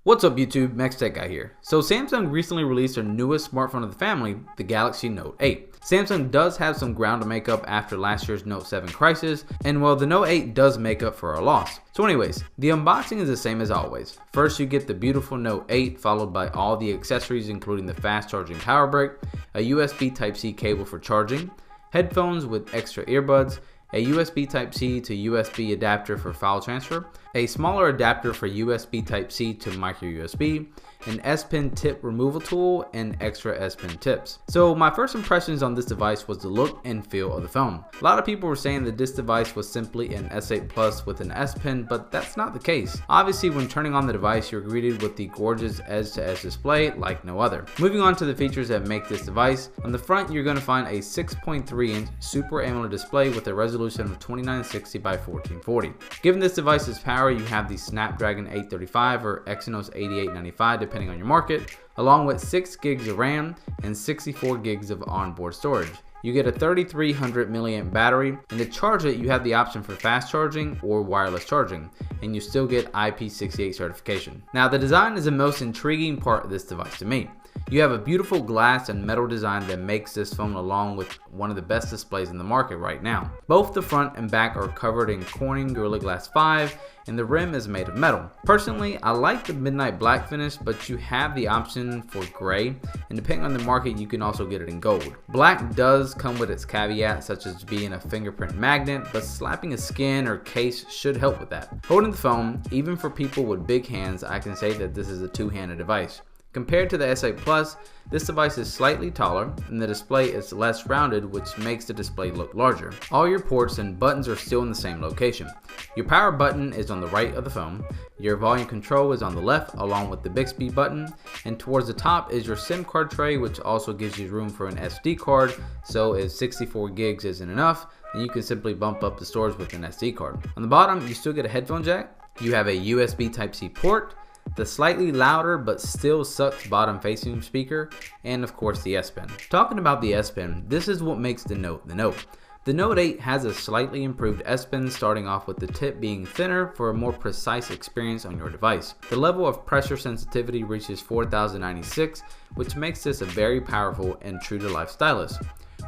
What's up YouTube, Max Tech Guy here. So Samsung recently released their newest smartphone of the family, the Galaxy Note 8. Samsung does have some ground to make up after last year's Note 7 crisis, and well, the Note 8 does make up for a loss. So anyways, the unboxing is the same as always. First you get the beautiful Note 8 followed by all the accessories including the fast charging power brick, a USB Type-C cable for charging, headphones with extra earbuds, a USB Type-C to USB adapter for file transfer, a smaller adapter for USB Type-C to micro USB, an S Pen tip removal tool, and extra S Pen tips. So my first impressions on this device was the look and feel of the phone. A lot of people were saying that this device was simply an S8 Plus with an S Pen, but that's not the case. Obviously, when turning on the device, you're greeted with the gorgeous edge-to-edge display like no other. Moving on to the features that make this device, on the front you're going to find a 6.3-inch Super AMOLED display with a resolution of 2960 by 1440. Given this device's power, you have the Snapdragon 835 or Exynos 8895 depending on your market, along with 6 gigs of RAM and 64 gigs of onboard storage. You get a 3300 milliamp battery, and to charge it you have the option for fast charging or wireless charging, and you still get IP68 certification. Now the design is the most intriguing part of this device to me. You have a beautiful glass and metal design that makes this phone along with one of the best displays in the market right now. Both the front and back are covered in Corning Gorilla Glass 5 and the rim is made of metal. Personally, I like the midnight black finish, but you have the option for gray, and depending on the market you can also get it in gold. Black does come with its caveats such as being a fingerprint magnet, but slapping a skin or case should help with that. Holding the phone, even for people with big hands, I can say that this is a two-handed device. Compared to the S8 Plus, this device is slightly taller and the display is less rounded, which makes the display look larger. All your ports and buttons are still in the same location. Your power button is on the right of the phone, your volume control is on the left along with the Bixby button, and towards the top is your SIM card tray, which also gives you room for an SD card, so if 64 gigs isn't enough, then you can simply bump up the storage with an SD card. On the bottom, you still get a headphone jack, you have a USB Type-C port, the slightly louder but still sucks bottom facing speaker, and of course the S Pen. Talking about the S Pen, this is what makes the Note the Note. The Note 8 has a slightly improved S Pen, starting off with the tip being thinner for a more precise experience on your device. The level of pressure sensitivity reaches 4096, which makes this a very powerful and true to life stylus.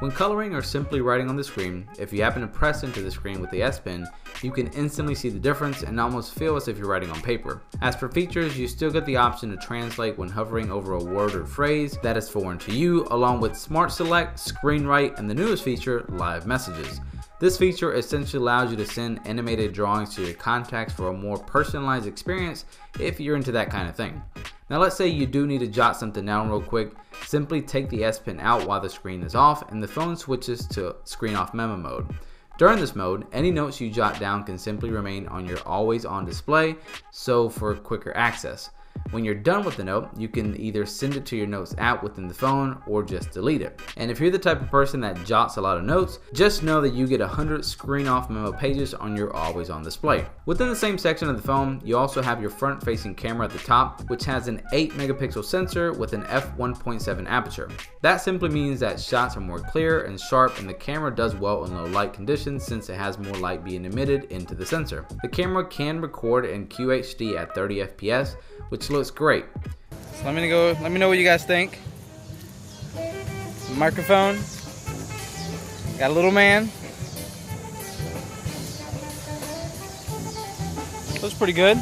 When coloring or simply writing on the screen, if you happen to press into the screen with the S Pen, you can instantly see the difference and almost feel as if you're writing on paper. As for features, you still get the option to translate when hovering over a word or phrase that is foreign to you, along with Smart Select, Screen Write, and the newest feature, Live Messages. This feature essentially allows you to send animated drawings to your contacts for a more personalized experience if you're into that kind of thing. Now let's say you do need to jot something down real quick, simply take the S Pen out while the screen is off and the phone switches to screen off memo mode. During this mode, any notes you jot down can simply remain on your always on display, so for quicker access. When you're done with the note, you can either send it to your notes app within the phone or just delete it. And if you're the type of person that jots a lot of notes, just know that you get 100 screen off memo pages on your always on display. Within the same section of the phone, you also have your front facing camera at the top, which has an 8 megapixel sensor with an f1.7 aperture. That simply means that shots are more clear and sharp, and the camera does well in low light conditions since it has more light being emitted into the sensor. The camera can record in QHD at 30 FPS, which looks great. So let me know what you guys think. Microphone. Got a little man. Looks pretty good.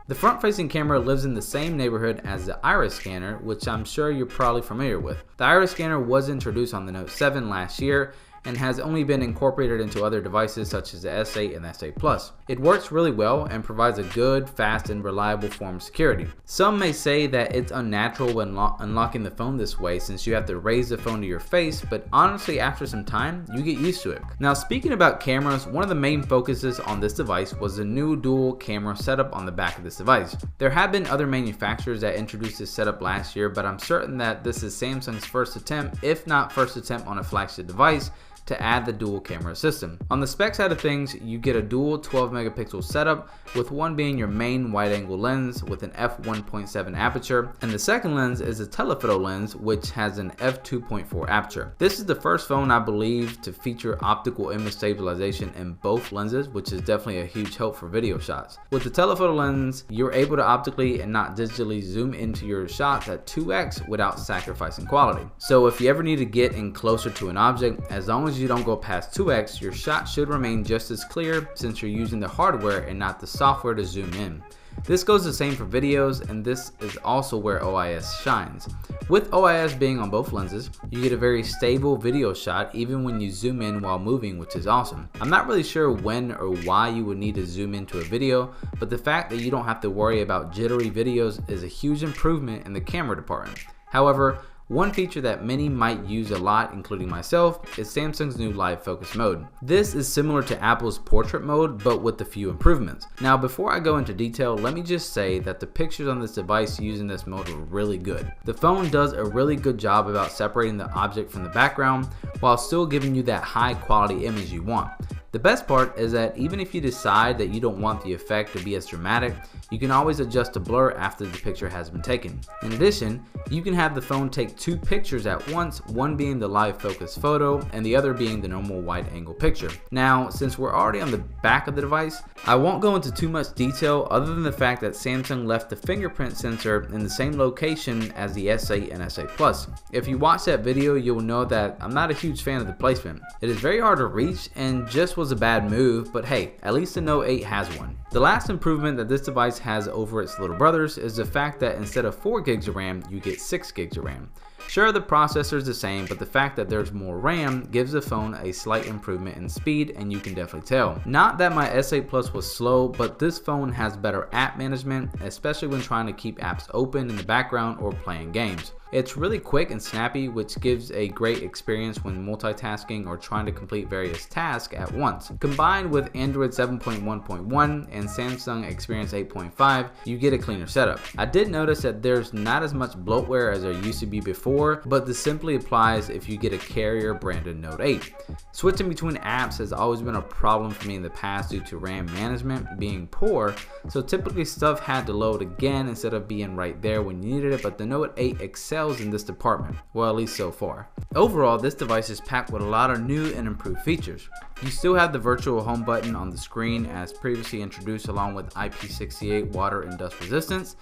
The front-facing camera lives in the same neighborhood as the iris scanner, which I'm sure you're probably familiar with. The iris scanner was introduced on the Note 7 last year and has only been incorporated into other devices such as the S8 and S8 Plus. It works really well and provides a good, fast, and reliable form of security. Some may say that it's unnatural when unlocking the phone this way since you have to raise the phone to your face, but honestly after some time, you get used to it. Now speaking about cameras, one of the main focuses on this device was the new dual camera setup on the back of this device. There have been other manufacturers that introduced this setup last year, but I'm certain that this is Samsung's first attempt, if not first attempt on a flagship device, to add the dual camera system. On the spec side of things, you get a dual 12 megapixel setup, with one being your main wide angle lens with an f1.7 aperture, and the second lens is a telephoto lens which has an f2.4 aperture. This is the first phone I believe to feature optical image stabilization in both lenses, which is definitely a huge help for video shots. With the telephoto lens, you're able to optically and not digitally zoom into your shots at 2x without sacrificing quality. So if you ever need to get in closer to an object, as long as you don't go past 2x, your shot should remain just as clear since you're using the hardware and not the software to zoom in. This goes the same for videos, and this is also where OIS shines. With OIS being on both lenses, you get a very stable video shot even when you zoom in while moving, which is awesome. I'm not really sure when or why you would need to zoom into a video, but the fact that you don't have to worry about jittery videos is a huge improvement in the camera department. However, one feature that many might use a lot, including myself, is Samsung's new live focus mode. This is similar to Apple's portrait mode, but with a few improvements. Now, before I go into detail, let me just say that the pictures on this device using this mode are really good. The phone does a really good job about separating the object from the background while still giving you that high quality image you want. The best part is that even if you decide that you don't want the effect to be as dramatic, you can always adjust the blur after the picture has been taken. In addition, you can have the phone take two pictures at once, one being the live focus photo and the other being the normal wide angle picture. Now, since we're already on the back of the device, I won't go into too much detail other than the fact that Samsung left the fingerprint sensor in the same location as the S8 and S8 Plus. If you watch that video, you'll know that I'm not a huge fan of the placement. It is very hard to reach and just was a bad move, but hey, at least the Note 8 has one. The last improvement that this device has over its little brothers is the fact that instead of 4 gigs of RAM, you get 6 gigs of RAM. Sure, the processor is the same, but the fact that there's more RAM gives the phone a slight improvement in speed, and you can definitely tell. Not that my S8 Plus was slow, but this phone has better app management, especially when trying to keep apps open in the background or playing games. It's really quick and snappy, which gives a great experience when multitasking or trying to complete various tasks at once. Combined with Android 7.1.1 and Samsung Experience 8.5, you get a cleaner setup. I did notice that there's not as much bloatware as there used to be before, but this simply applies if you get a carrier branded Note 8. Switching between apps has always been a problem for me in the past due to RAM management being poor, so typically stuff had to load again instead of being right there when you needed it, but the Note 8 excels in this department, well, at least so far. Overall, this device is packed with a lot of new and improved features. You still have the virtual home button on the screen as previously introduced, along with IP68 water and dust resistance.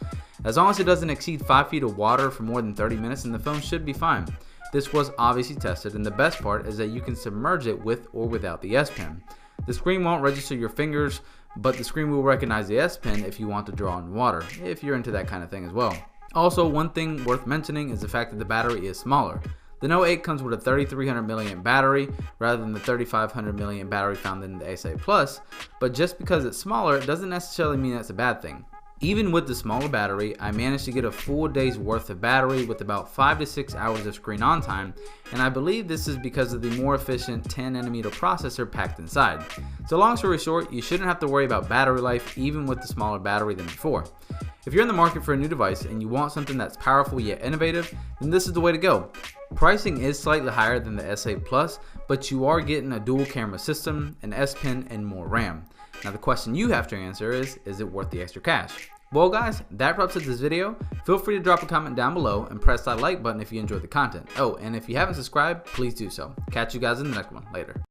As long as it doesn't exceed 5 feet of water for more than 30 minutes, then the phone should be fine. This was obviously tested, and the best part is that you can submerge it with or without the S Pen. The screen won't register your fingers, but the screen will recognize the S Pen if you want to draw in water, if you're into that kind of thing as well. Also, one thing worth mentioning is the fact that the battery is smaller. The Note 8 comes with a 3300 mAh battery rather than the 3500 mAh battery found in the S8 Plus, but just because it's smaller, it doesn't necessarily mean that's a bad thing. Even with the smaller battery, I managed to get a full day's worth of battery with about 5 to 6 hours of screen on time, and I believe this is because of the more efficient 10nm processor packed inside. So long story short, you shouldn't have to worry about battery life even with the smaller battery than before. If you're in the market for a new device and you want something that's powerful yet innovative, then this is the way to go. Pricing is slightly higher than the S8 Plus, but you are getting a dual camera system, an S Pen, and more RAM. Now the question you have to answer is it worth the extra cash? Well guys, that wraps up this video. Feel free to drop a comment down below and press that like button if you enjoyed the content. Oh, and if you haven't subscribed, please do so. Catch you guys in the next one. Later.